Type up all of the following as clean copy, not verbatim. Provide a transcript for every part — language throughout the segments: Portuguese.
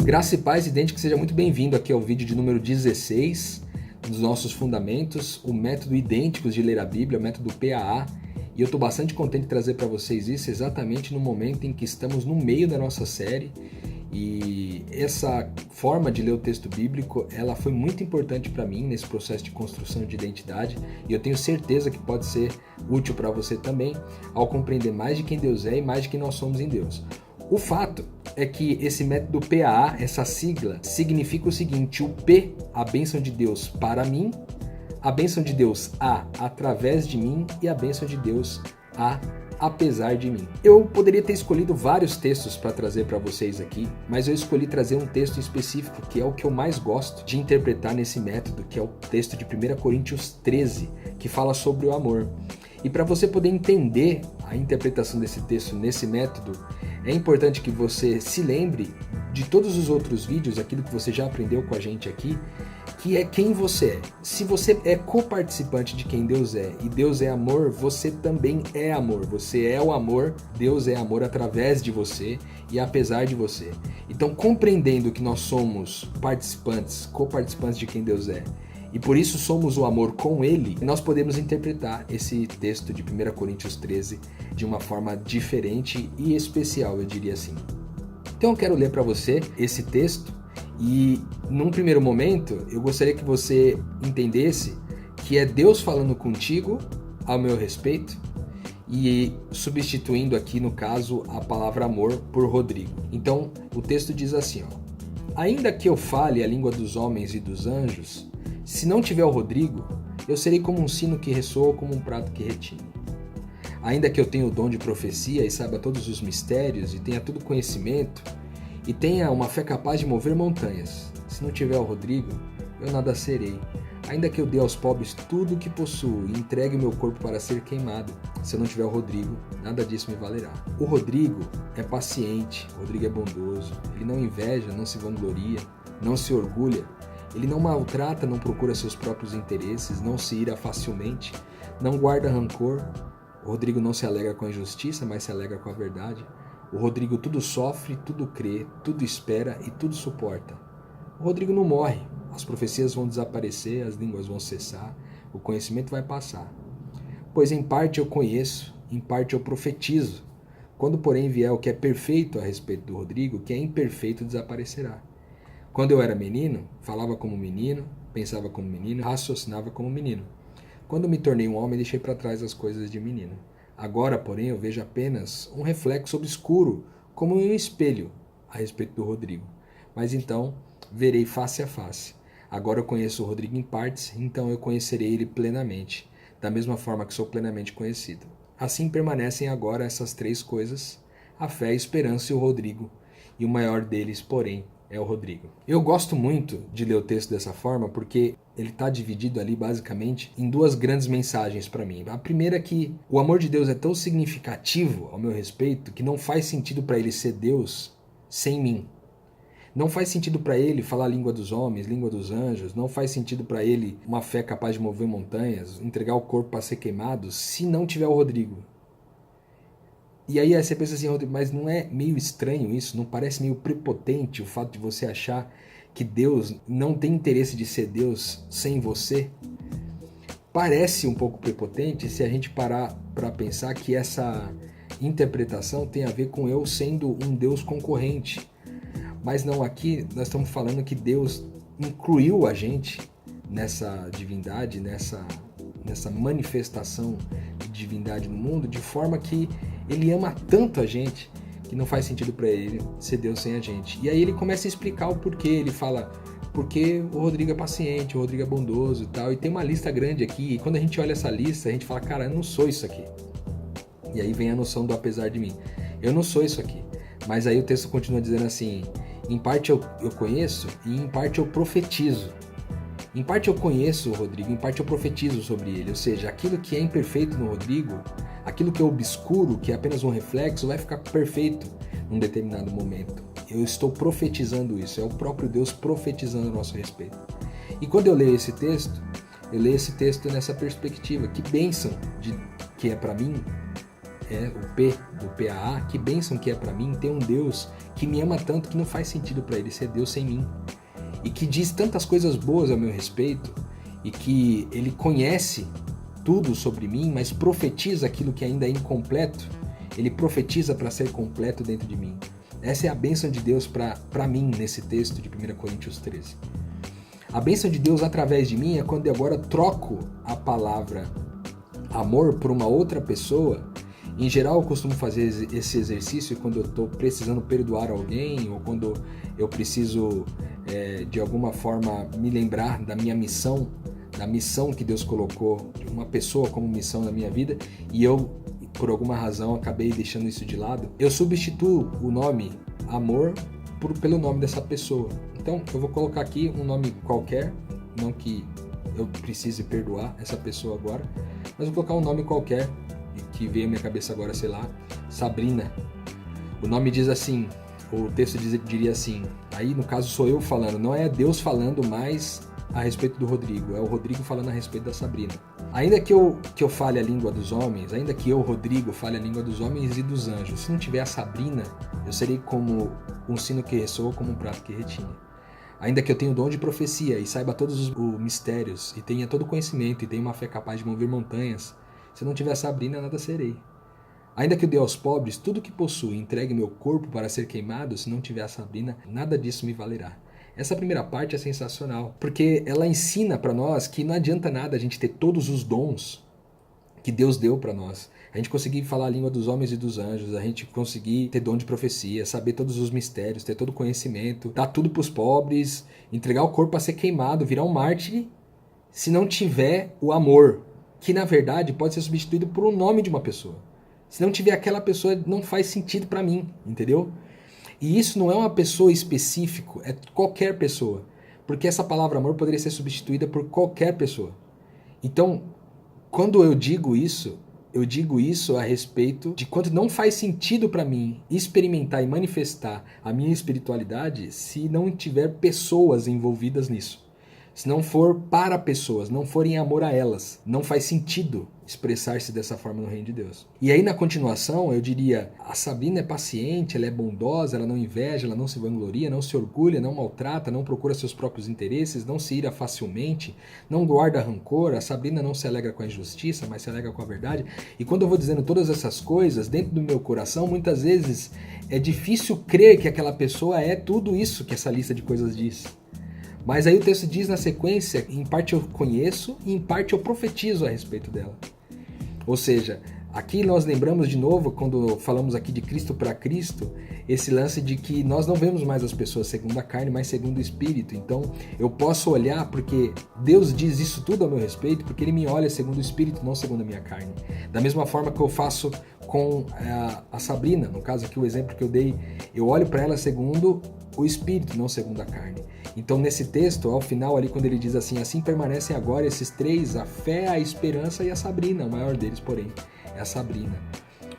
Graça e paz, idêntico, seja muito bem-vindo aqui ao vídeo de número 16 dos nossos fundamentos, o método idênticos de ler a Bíblia, o método PAA. E eu estou bastante contente de trazer para vocês isso exatamente no momento em que estamos no meio da nossa série. E essa forma de ler o texto bíblico, ela foi muito importante para mim nesse processo de construção de identidade, e eu tenho certeza que pode ser útil para você também ao compreender mais de quem Deus é e mais de quem nós somos em Deus. O fato é que esse método PAA, essa sigla, significa o seguinte: o P, a bênção de Deus para mim, a bênção de Deus através de mim e a bênção de Deus apesar de mim. Eu poderia ter escolhido vários textos para trazer para vocês aqui, mas eu escolhi trazer um texto específico que é o que eu mais gosto de interpretar nesse método, que é o texto de 1 Coríntios 13, que fala sobre o amor. E para você poder entender a interpretação desse texto nesse método, é importante que você se lembre de todos os outros vídeos, aquilo que você já aprendeu com a gente aqui, que é quem você é. Se você é coparticipante de quem Deus é e Deus é amor, você também é amor. Você é o amor, Deus é amor através de você e apesar de você. Então, compreendendo que nós somos participantes, coparticipantes de quem Deus é, e por isso somos o amor com Ele, nós podemos interpretar esse texto de 1 Coríntios 13 de uma forma diferente e especial, eu diria assim. Então eu quero ler para você esse texto e, num primeiro momento, eu gostaria que você entendesse que é Deus falando contigo ao meu respeito e substituindo aqui, no caso, a palavra amor por Rodrigo. Então, o texto diz assim, ó: ainda que eu fale a língua dos homens e dos anjos, se não tiver o Rodrigo, eu serei como um sino que ressoa ou como um prato que retine. Ainda que eu tenha o dom de profecia e saiba todos os mistérios e tenha todo conhecimento e tenha uma fé capaz de mover montanhas, se não tiver o Rodrigo, eu nada serei. Ainda que eu dê aos pobres tudo o que possuo e entregue o meu corpo para ser queimado, se eu não tiver o Rodrigo, nada disso me valerá. O Rodrigo é paciente, o Rodrigo é bondoso, ele não inveja, não se vangloria, não se orgulha, ele não maltrata, não procura seus próprios interesses, não se ira facilmente, não guarda rancor. O Rodrigo não se alegra com a injustiça, mas se alegra com a verdade. O Rodrigo tudo sofre, tudo crê, tudo espera e tudo suporta. O Rodrigo não morre, as profecias vão desaparecer, as línguas vão cessar, o conhecimento vai passar. Pois em parte eu conheço, em parte eu profetizo. Quando, porém, vier o que é perfeito a respeito do Rodrigo, o que é imperfeito desaparecerá. Quando eu era menino, falava como menino, pensava como menino, raciocinava como menino. Quando me tornei um homem, deixei para trás as coisas de menino. Agora, porém, eu vejo apenas um reflexo obscuro, como em um espelho, a respeito do Rodrigo. Mas então, verei face a face. Agora eu conheço o Rodrigo em partes, então eu conhecerei ele plenamente, da mesma forma que sou plenamente conhecido. Assim permanecem agora essas três coisas: a fé, a esperança e o Rodrigo. E o maior deles, porém, é o Rodrigo. Eu gosto muito de ler o texto dessa forma porque ele está dividido ali basicamente em duas grandes mensagens para mim. A primeira é que o amor de Deus é tão significativo ao meu respeito que não faz sentido para ele ser Deus sem mim. Não faz sentido para ele falar a língua dos homens, língua dos anjos, não faz sentido para ele uma fé capaz de mover montanhas, entregar o corpo para ser queimado, se não tiver o Rodrigo. E aí você pensa assim, Rodrigo, mas não é meio estranho isso? Não parece meio prepotente o fato de você achar que Deus não tem interesse de ser Deus sem você? Parece um pouco prepotente se a gente parar para pensar que essa interpretação tem a ver com eu sendo um Deus concorrente. Mas não, aqui nós estamos falando que Deus incluiu a gente nessa divindade, nessa manifestação de divindade no mundo, de forma que ele ama tanto a gente que não faz sentido para ele ser Deus sem a gente. E aí ele começa a explicar o porquê. Ele fala porque o Rodrigo é paciente, o Rodrigo é bondoso e tal. E tem uma lista grande aqui. E quando a gente olha essa lista, a gente fala, cara, eu não sou isso aqui. E aí vem a noção do apesar de mim. Eu não sou isso aqui. Mas aí o texto continua dizendo assim: em parte eu conheço e em parte eu profetizo. Em parte eu conheço o Rodrigo, em parte eu profetizo sobre ele. Ou seja, aquilo que é imperfeito no Rodrigo, aquilo que é obscuro, que é apenas um reflexo, vai ficar perfeito num determinado momento. Eu estou profetizando isso, é o próprio Deus profetizando a nosso respeito. E quando eu leio esse texto nessa perspectiva. Que bênção que é para mim o P do PAA, que bênção que é para mim ter um Deus que me ama tanto que não faz sentido para ele ser Deus sem mim. E que diz tantas coisas boas ao meu respeito, e que ele conhece tudo sobre mim, mas profetiza aquilo que ainda é incompleto. Ele profetiza para ser completo dentro de mim. Essa é a bênção de Deus para mim nesse texto de 1 Coríntios 13. A bênção de Deus através de mim é quando eu agora troco a palavra amor por uma outra pessoa. Em geral, eu costumo fazer esse exercício quando eu estou precisando perdoar alguém, ou quando eu preciso, de alguma forma, me lembrar da minha missão, da missão que Deus colocou de uma pessoa como missão na minha vida, e eu, por alguma razão, acabei deixando isso de lado. Eu substituo o nome amor pelo nome dessa pessoa. Então, eu vou colocar aqui um nome qualquer, não que eu precise perdoar essa pessoa agora, mas vou colocar um nome qualquer, que veio à minha cabeça agora, sei lá, Sabrina. O nome diz assim, o texto diria assim, aí no caso sou eu falando, não é Deus falando mais a respeito do Rodrigo, é o Rodrigo falando a respeito da Sabrina. Ainda que eu fale a língua dos homens, ainda que eu, Rodrigo, fale a língua dos homens e dos anjos, se não tiver a Sabrina, eu serei como um sino que ressoa, como um prato que retinha. Ainda que eu tenha o dom de profecia e saiba todos os mistérios, e tenha todo o conhecimento, e tenha uma fé capaz de mover montanhas, se não tiver a Sabrina, nada serei. Ainda que eu dê aos pobres tudo o que possuo e entregue meu corpo para ser queimado, se não tiver a Sabrina, nada disso me valerá. Essa primeira parte é sensacional, porque ela ensina para nós que não adianta nada a gente ter todos os dons que Deus deu para nós. A gente conseguir falar a língua dos homens e dos anjos, a gente conseguir ter dom de profecia, saber todos os mistérios, ter todo o conhecimento, dar tudo para os pobres, entregar o corpo para ser queimado, virar um mártir, se não tiver o amor, que na verdade pode ser substituído por um nome de uma pessoa. Se não tiver aquela pessoa, não faz sentido para mim, entendeu? E isso não é uma pessoa específica, é qualquer pessoa. Porque essa palavra amor poderia ser substituída por qualquer pessoa. Então, quando eu digo isso a respeito de quanto não faz sentido para mim experimentar e manifestar a minha espiritualidade se não tiver pessoas envolvidas nisso. Se não for para pessoas, não for em amor a elas, não faz sentido expressar-se dessa forma no reino de Deus. E aí na continuação eu diria, a Sabrina é paciente, ela é bondosa, ela não inveja, ela não se vangloria, não se orgulha, não maltrata, não procura seus próprios interesses, não se ira facilmente, não guarda rancor, a Sabrina não se alegra com a injustiça, mas se alegra com a verdade. E quando eu vou dizendo todas essas coisas, dentro do meu coração, muitas vezes é difícil crer que aquela pessoa é tudo isso que essa lista de coisas diz. Mas aí o texto diz na sequência, em parte eu conheço e em parte eu profetizo a respeito dela. Ou seja, aqui nós lembramos de novo, quando falamos aqui de Cristo para Cristo, esse lance de que nós não vemos mais as pessoas segundo a carne, mas segundo o Espírito. Então eu posso olhar porque Deus diz isso tudo a meu respeito, porque Ele me olha segundo o Espírito, não segundo a minha carne. Da mesma forma que eu faço com a Sabrina, no caso aqui o exemplo que eu dei, eu olho para ela segundo o Espírito, não segundo a carne. Então nesse texto, ao final ali quando ele diz assim permanecem agora esses três, a fé, a esperança e a Sabrina, o maior deles porém, é a Sabrina.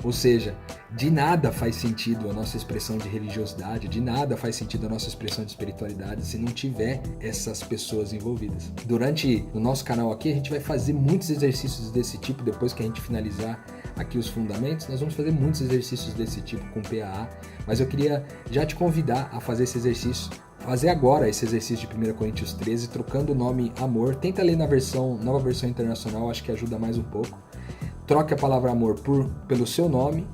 Ou seja, de nada faz sentido a nossa expressão de religiosidade, de nada faz sentido a nossa expressão de espiritualidade se não tiver essas pessoas envolvidas. No nosso canal aqui a gente vai fazer muitos exercícios desse tipo, depois que a gente finalizar aqui os fundamentos, nós vamos fazer muitos exercícios desse tipo com PAA, mas eu queria já te convidar a fazer esse exercício, fazer agora esse exercício de 1 Coríntios 13, trocando o nome amor. Tenta ler na nova versão internacional, acho que ajuda mais um pouco. Troque a palavra amor pelo seu nome,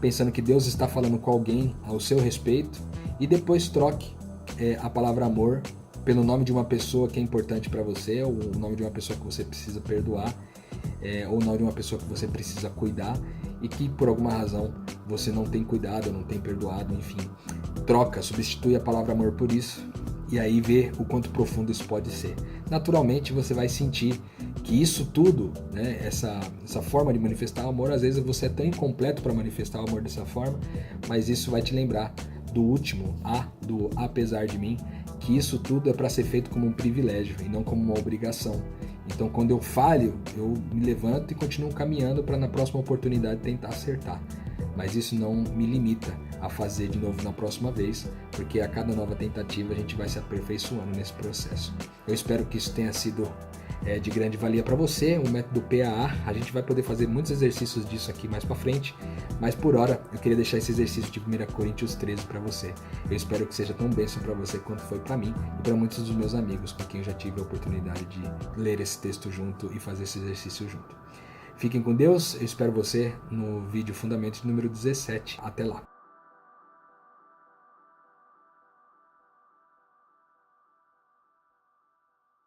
pensando que Deus está falando com alguém ao seu respeito, e depois troque a palavra amor pelo nome de uma pessoa que é importante para você, ou o nome de uma pessoa que você precisa perdoar, ou o nome de uma pessoa que você precisa cuidar e que por alguma razão você não tem cuidado, não tem perdoado, enfim. Troca, substitui a palavra amor por isso e aí vê o quanto profundo isso pode ser. Naturalmente você vai sentir que isso tudo, né, essa forma de manifestar o amor, às vezes você é tão incompleto para manifestar o amor dessa forma, mas isso vai te lembrar do último do apesar de mim, que isso tudo é para ser feito como um privilégio e não como uma obrigação. Então quando eu falho, eu me levanto e continuo caminhando para na próxima oportunidade tentar acertar. Mas isso não me limita a fazer de novo na próxima vez, porque a cada nova tentativa a gente vai se aperfeiçoando nesse processo. Eu espero que isso tenha sido de grande valia para você, o método PAA. A gente vai poder fazer muitos exercícios disso aqui mais para frente, mas por hora eu queria deixar esse exercício de 1 Coríntios 13 para você. Eu espero que seja tão bênção para você quanto foi para mim e para muitos dos meus amigos com quem eu já tive a oportunidade de ler esse texto junto e fazer esse exercício junto. Fiquem com Deus, eu espero você no vídeo Fundamentos número 17. Até lá!